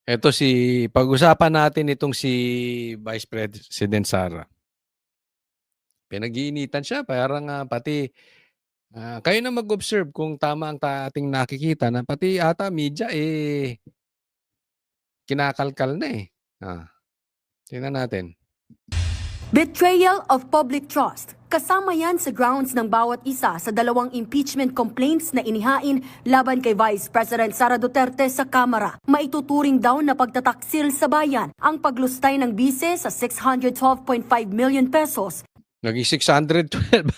Eto pag-usapan natin itong si Vice President Sara. Pinag-iinitan siya parang, pati, kayo na mag-observe kung tama ang ating nakikita na pati ata media, kinakalkal na, eh. Tingnan natin. Betrayal of public trust. Kasama yan sa grounds ng bawat isa sa dalawang impeachment complaints na inihain laban kay Vice President Sara Duterte sa Kamara. Maituturing daw na pagtataksil sa bayan ang paglustay ng bise sa 612.5 million pesos. Naging 612.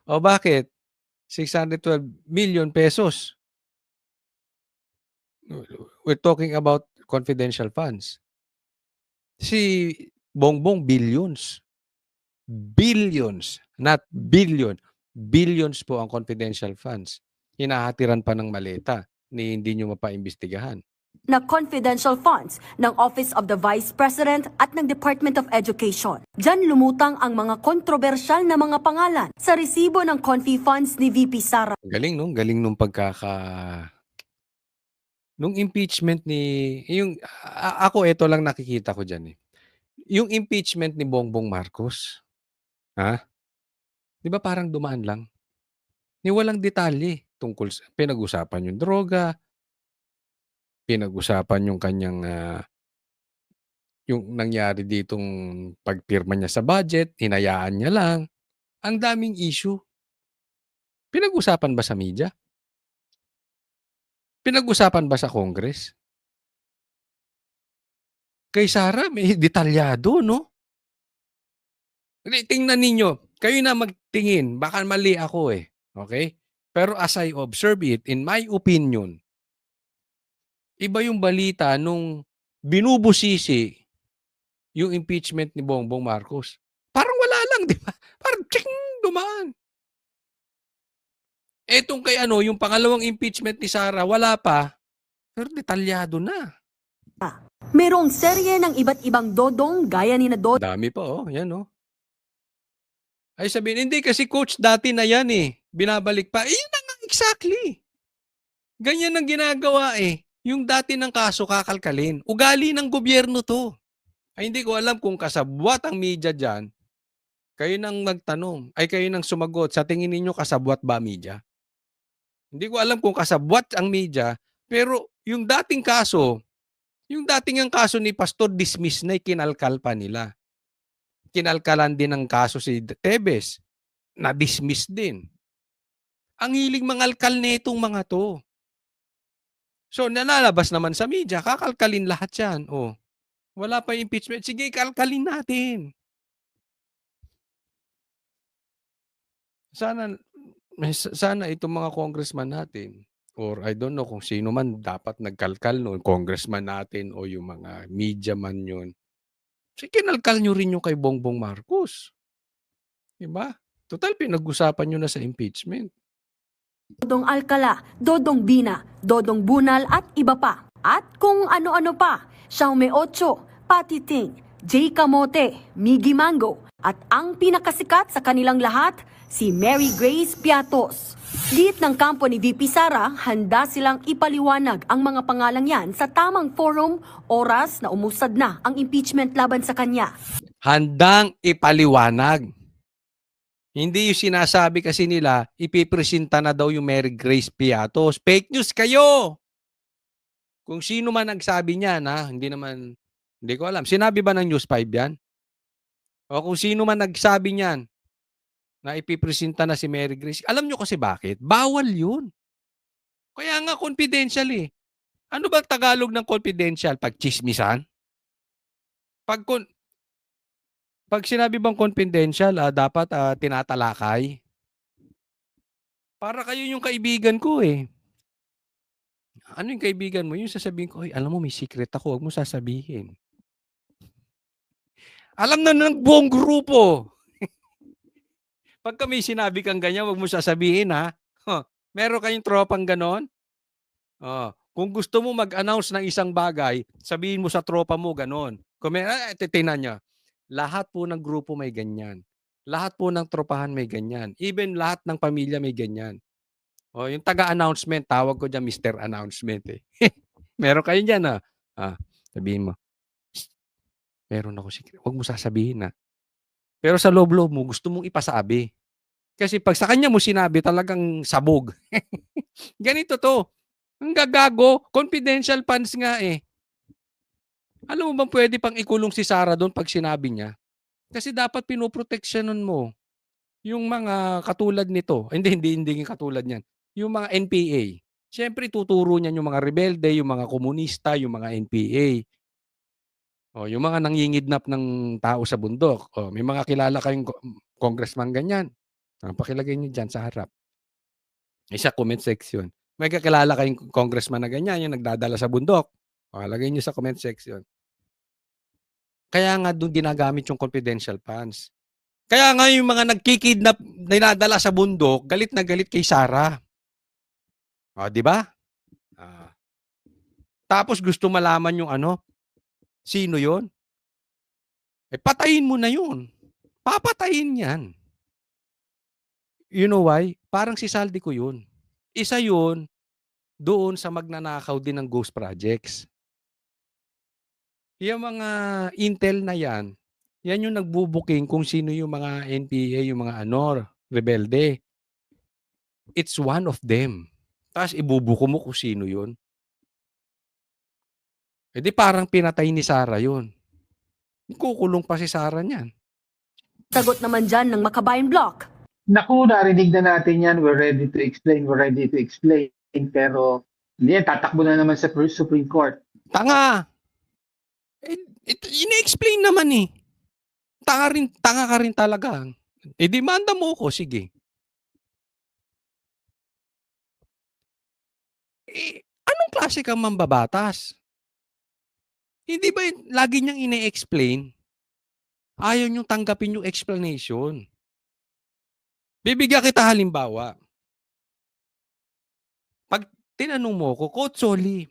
O bakit? 612 million pesos. We're talking about confidential funds. Si Bongbong billions. Billions, not billion. Billions po ang confidential funds. Hinahatiran pa ng maleta ni hindi nyo mapaimbestigahan. Na confidential funds ng Office of the Vice President at ng Department of Education. Diyan lumutang ang mga kontrobersyal na mga pangalan sa resibo ng confi funds ni VP Sara. Galing, no? Galing nung nung impeachment ako ito lang nakikita ko dyan, eh. Yung impeachment ni Bongbong Marcos, di ba parang dumaan lang? Ni walang detalye tungkol sa pinag-usapan yung droga, pinag-usapan yung kanyang, yung nangyari ditong pagpirma niya sa budget, hinayaan niya lang. Ang daming issue. Pinag-usapan ba sa media? Pinag-usapan ba sa Congress? Kay Sara may detalyado, no? Tingnan ninyo, kayo na magtingin, baka mali ako, eh. Okay? Pero as I observe it, in my opinion, iba yung balita nung binubusisi yung impeachment ni Bongbong Marcos. Parang wala lang, di ba? Parang dumaan. Etong kay yung pangalawang impeachment ni Sara, wala pa. Pero detalyado na. Merong serye ng iba't ibang dodong gaya ni na Dami pa, yan, Ay sabihin, hindi kasi coach dati na yan, binabalik pa. Yun na nga, exactly. Ganyan ang ginagawa, Yung dati ng kaso kakalkalin. Ugali ng gobyerno to. Ay hindi ko alam kung kasabwat ang media dyan. Kayo nang magtanong, ay kayo nang sumagot, sa tingin ninyo kasabwat ba media? Hindi ko alam kung kasabwat ang media, pero yung dating kaso ni Pastor dismiss na, kinalkal pa nila. Kinalkalan din ng kaso si Tebes, na-dismiss din. Ang hiling mangalkal nitong mga to. So, nalalabas naman sa media, kakalkalin lahat yan. Wala pa impeachment. Sige, kalkalin natin. Sana itong mga congressman natin, or I don't know kung sino man dapat nagkalkal noon, congressman natin o yung mga media man yun. Sige, kinalkal nyo rin yung kay Bongbong Marcos. Diba? Total, pinag-usapan nyo na sa impeachment. Dodong Alcala, Dodong Bina, Dodong Bunal at iba pa. At kung ano-ano pa, Xiaomi 8, Patiting, J. Camote, Miggy Mango, at ang pinakasikat sa kanilang lahat, si Mary Grace Piatos. Giit ng kampo ni VP Sara, handa silang ipaliwanag ang mga pangalang yan sa tamang forum, oras na umusad na ang impeachment laban sa kanya. Handang ipaliwanag. Hindi yung sinasabi kasi nila, ipipresenta na daw yung Mary Grace Piatos. Fake news kayo! Kung sino man nagsabi niyan, hindi ko alam. Sinabi ba ng News 5 yan? O kung sino man nagsabi niyan, na ipipresenta na si Mary Grace. Alam nyo kasi bakit? Bawal yun. Kaya nga confidential, Ano ba Tagalog ng confidential? Pagchismisan? Pag sinabi bang confidential, dapat tinatalakay. Para kayo yung kaibigan ko, Ano yung kaibigan mo? Yung sasabihin ko, alam mo may secret ako, huwag mo sasabihin. Alam na ng buong grupo. Pag kami sinabi kang ganyan, huwag mo sasabihin, ha? Meron kayong tropang ganon? Kung gusto mo mag-announce ng isang bagay, sabihin mo sa tropa mo ganon. Kung titingnan niya. Lahat po ng grupo may ganyan. Lahat po ng tropahan may ganyan. Even lahat ng pamilya may ganyan. Yung taga-announcement, tawag ko dyan Mr. Announcement, Meron kayo dyan, Sabihin mo, "Shh, meron ako secret." Wag mo sasabihin, Pero sa loob-loob mo gusto mong ipasabi. Kasi 'pag sa kanya mo sinabi talagang sabog. Ganito 'to, ang gagago, confidential funds nga, eh. Alam mo bang puwede pang ikulong si Sarah do'n 'pag sinabi niya? Kasi dapat pinoproteksiyonan mo yung mga katulad nito. Hindi yung katulad niyan, yung mga NPA. Siyempre ituturo niyan yung mga rebelde, yung mga komunista, yung mga NPA. Yung mga nanginidnap ng tao sa bundok. May mga kilala kayong congressman ganyan, pakilagay niyo diyan sa harap. Sa comment section. May kakilala kayong congressman na ganyan, yung nagdadala sa bundok, lagay niyo sa comment section. Kaya nga do'n ginagamit yung confidential funds. Kaya nga yung mga nagki-kidnap, dinadala sa bundok, galit na galit kay Sarah. 'Di ba? Tapos gusto malaman yung sino yon? Patayin mo na yun. Papatayin 'yan. You know why? Parang si Saldi ko yun. Isa yun doon sa magnanakaw din ng ghost projects. Yung mga intel na yan yung nagbubuking kung sino yung mga NPA, yung mga rebelde. It's one of them. Ta's ibubuko mo kung sino yun. Di parang pinatay ni Sarah yun. Kukulong pa si Sarah niyan. Sagot naman dyan ng Makabayan Block. Naku, narinig na natin yan. We're ready to explain. Pero hindi yan, tatakbo na naman sa Supreme Court. Tanga! Ine-explain naman eh. Tanga ka rin talaga. Demanda mo ko, sige. Anong klase kang mambabatas? Hindi ba lagi niyang ine-explain? Ayaw niyong tanggapin yung explanation. Bibigyan kita halimbawa. Pag tinanong mo ko, Coach Solly,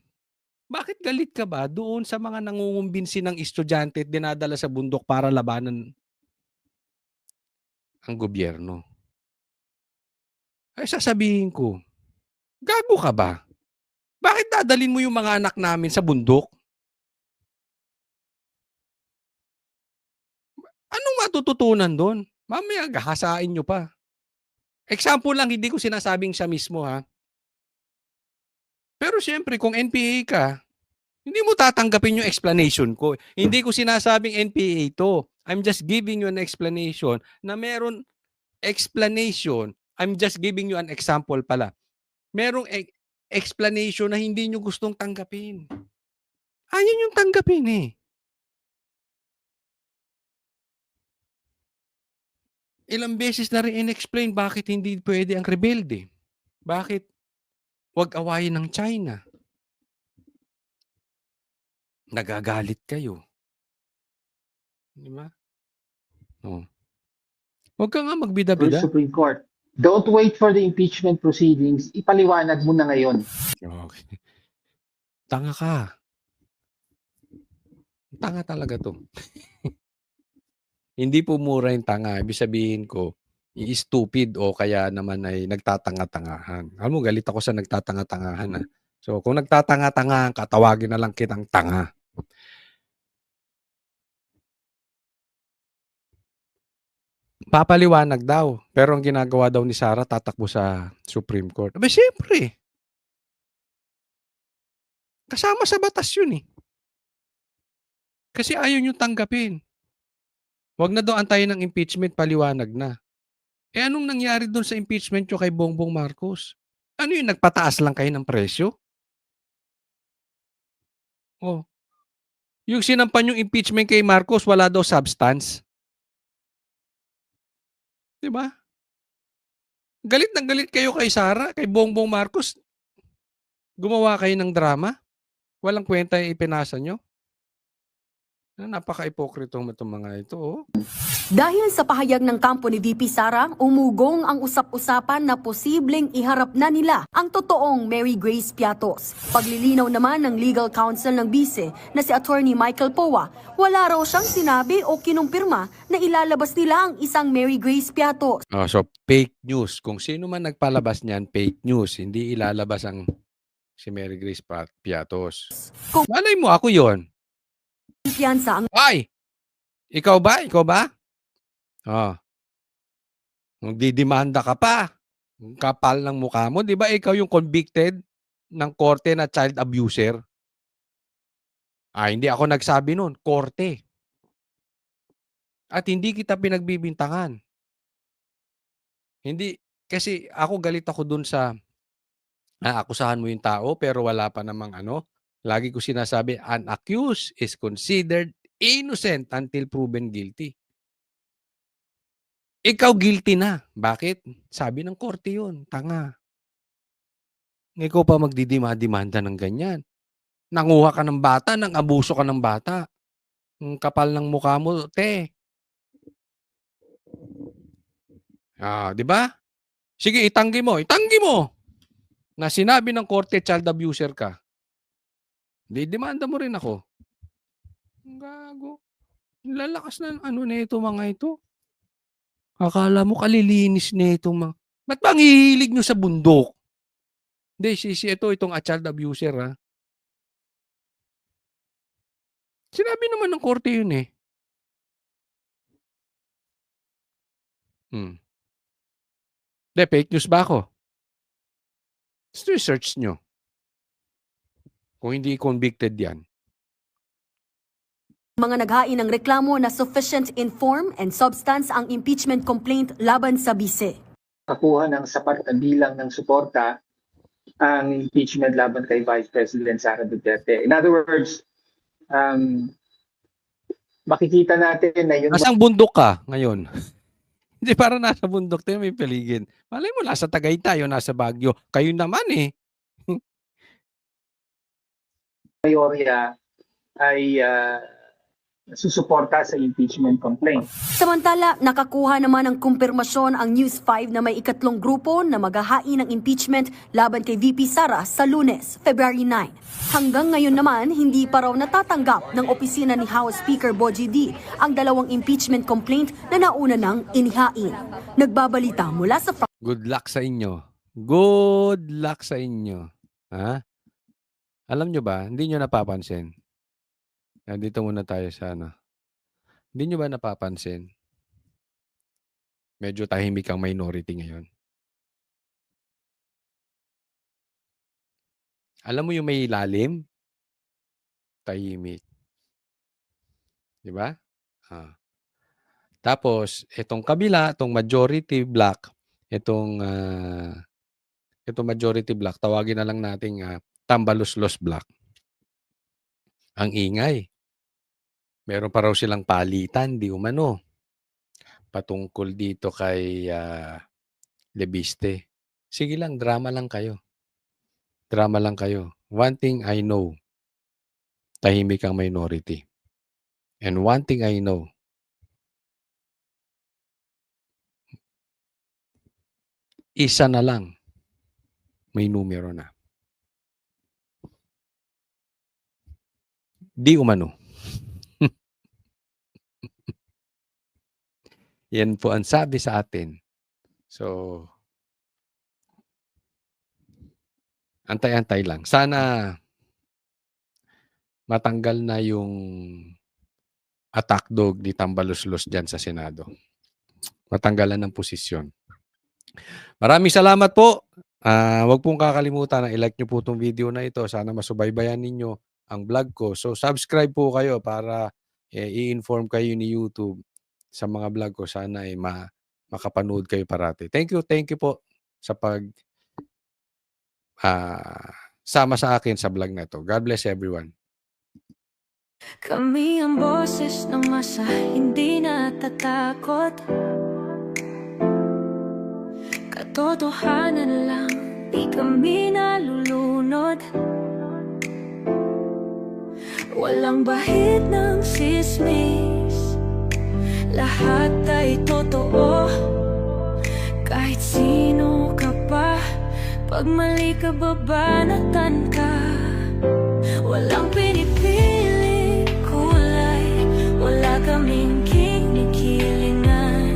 bakit galit ka ba doon sa mga nangungumbinsi ng estudyante at dinadala sa bundok para labanan ang gobyerno? Ay sasabihin ko, gago ka ba? Bakit dadalhin mo yung mga anak namin sa bundok? Anong matututunan doon? Mamaya gahasain nyo pa. Example lang, hindi ko sinasabing siya mismo Pero siyempre kung NPA ka, hindi mo tatanggapin yung explanation ko. Hindi ko sinasabing NPA to. I'm just giving you an explanation na meron explanation. I'm just giving you an example pala. Merong explanation na hindi nyo gustong tanggapin. Ayaw nyo tanggapin eh. Ilang beses na rin in-explain bakit hindi pwede ang rebelde. Bakit wag awayin ng China. Nagagalit kayo. Di ba? Huwag ka nga magbida-bida. Supreme Court. Don't wait for the impeachment proceedings. Ipaliwanag mo na ngayon. Okay. Tanga ka. Tanga talaga to. Hindi po mura yung tanga. Ibig sabihin ko, stupid o kaya naman ay nagtatanga-tangahan. Alam mo, galit ako sa nagtatanga-tangahan. So, kung nagtatanga-tangahan ka, tawagin na lang kitang tanga. Papaliwanag daw. Pero ang ginagawa daw ni Sarah, tatakbo sa Supreme Court. Aba, siyempre. Kasama sa batas yun eh. Kasi ayaw nyo tanggapin. Huwag na daw antayin ng impeachment, paliwanag na. Anong nangyari doon sa impeachment nyo kay Bongbong Marcos? Ano yun, nagpataas lang kayo ng presyo? Yung sinampan yung impeachment kay Marcos, wala daw substance. Diba? Galit na galit kayo kay Sara, kay Bongbong Marcos. Gumawa kayo ng drama. Walang kwenta yung ipinasa nyo. Napaka-ipokrito mo itong mga ito. Dahil sa pahayag ng kampo ni VP Sara, umugong ang usap-usapan na posibleng iharap na nila ang totoong Mary Grace Piatos. Paglilinaw naman ng legal counsel ng bise na si Attorney Michael Powa, wala raw siyang sinabi o kinumpirma na ilalabas nila ang isang Mary Grace Piatos. So fake news. Kung sino man nagpalabas niyan, fake news. Hindi ilalabas ang Si Mary Grace Piatos. Kung- Malay mo, ako yon. Kumpiyansa ang Ay! Ikaw ba? Ikaw ba? Oh. Magdidemanda ka pa. Ang kapal ng mukha mo. Di ba ikaw yung convicted ng korte na child abuser? Hindi ako nagsabi nun. Korte. At hindi kita pinagbibintangan. Hindi. Kasi ako galit ako dun sa akusahan mo yung tao pero wala pa namang ano. Lagi ko sinasabi, an accused is considered innocent until proven guilty. Ikaw guilty na. Bakit? Sabi ng korte yun. Tanga. Ikaw pa magdidemanda ng ganyan. Nanguha ka ng bata, nang abuso ka ng bata. Ang kapal ng mukha mo, te. Di ba? Sige, itanggi mo. Itanggi mo! Na sinabi ng korte, child abuser ka. Demanda mo rin ako. Ang gago. Lalakas na ano na ito mga ito. Akala mo kalilinis na ito mga. Ba't ba ang hihilig nyo sa bundok? Hindi, itong child abuser ha. Sinabi naman ng korte yun eh. Hindi, fake news ba ako? Just research nyo. Kung hindi convicted yan. mga naghain ng reklamo na sufficient in form and substance ang impeachment complaint laban sa bise. Kakuha ng sapat na bilang ng suporta ang impeachment laban kay Vice President Sara Duterte. In other words, makikita natin na yung Nasang bundok ka ngayon? Hindi, para nasa bundok tayo may paligid. Malay mo, nasa Tagaytay o nasa Baguio. Kayo naman eh. mayorya ay susuporta sa impeachment complaint. Samantala, nakakuha naman ng kumpirmasyon ang News 5 na may ikatlong grupo na maghahain ng impeachment laban kay VP Sara sa Lunes, February 9. Hanggang ngayon naman, hindi pa raw natatanggap ng opisina ni House Speaker Bogie D ang dalawang impeachment complaint na nauna nang inihain. Nagbabalita mula sa Good luck sa inyo. Good luck sa inyo. Ha? Alam nyo ba, hindi nyo napapansin. Dito muna tayo sa ano. Hindi nyo ba napapansin? Medyo tahimik ang minority ngayon. Alam mo yung may ilalim? Tahimik. Di ba? Tapos, itong kabila, itong majority black, itong majority black, tawagin na lang nating tambaluslos black. Ang ingay. Meron pa raw silang palitan, di umano. Patungkol dito kay Lebiste. Sige lang, drama lang kayo. Drama lang kayo. One thing I know, tahimik ang minority. And one thing I know, isa na lang, may numero na. Di umano. Yan po ang sabi sa atin. So, antay-antay lang. Sana matanggal na yung attack dog ni Tambaluslos dyan sa Senado. Matanggalan ng posisyon. Maraming salamat po. Huwag pong kakalimutan na i-like nyo po itong video na ito. Sana masubaybayan ninyo ang vlog ko. So, subscribe po kayo para i-inform kayo ni YouTube sa mga vlog ko. Sana ay makapanood kayo parati. Thank you po sa pag sama sa akin sa vlog na ito. God bless everyone. Kami ang boses ng masa, hindi natatakot. Katotohanan lang, di kami nalulunod. Walang bahid ng sismis, lahat ay totoo. Kahit sino ka pa, pag mali ka babanatan ka. Walang pinipili kulay, wala kaming kinikilingan.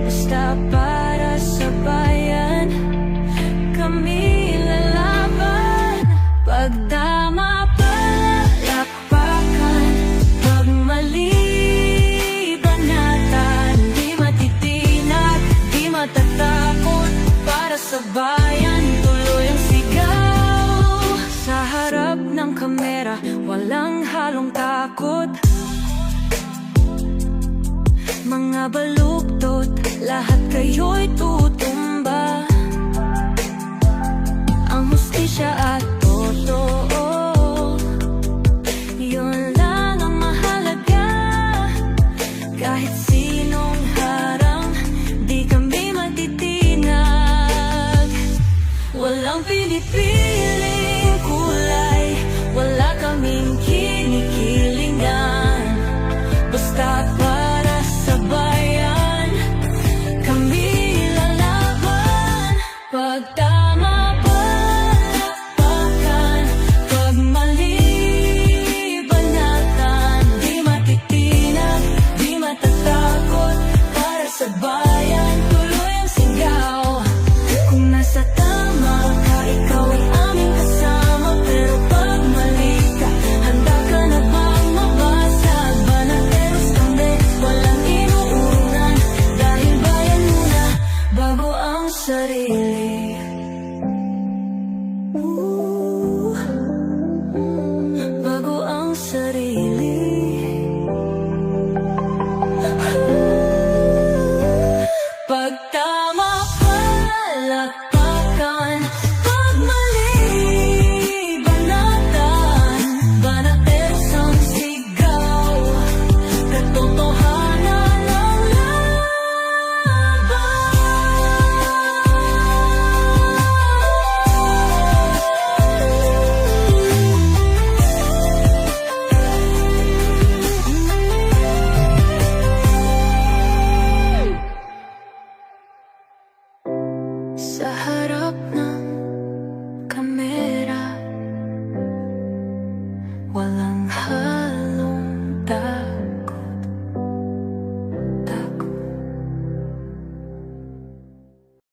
Basta para sa bayan, kami lalaban. walang halong takot. Mga baluktot, lahat kayo'y tutumba. Ang hustisya at totoo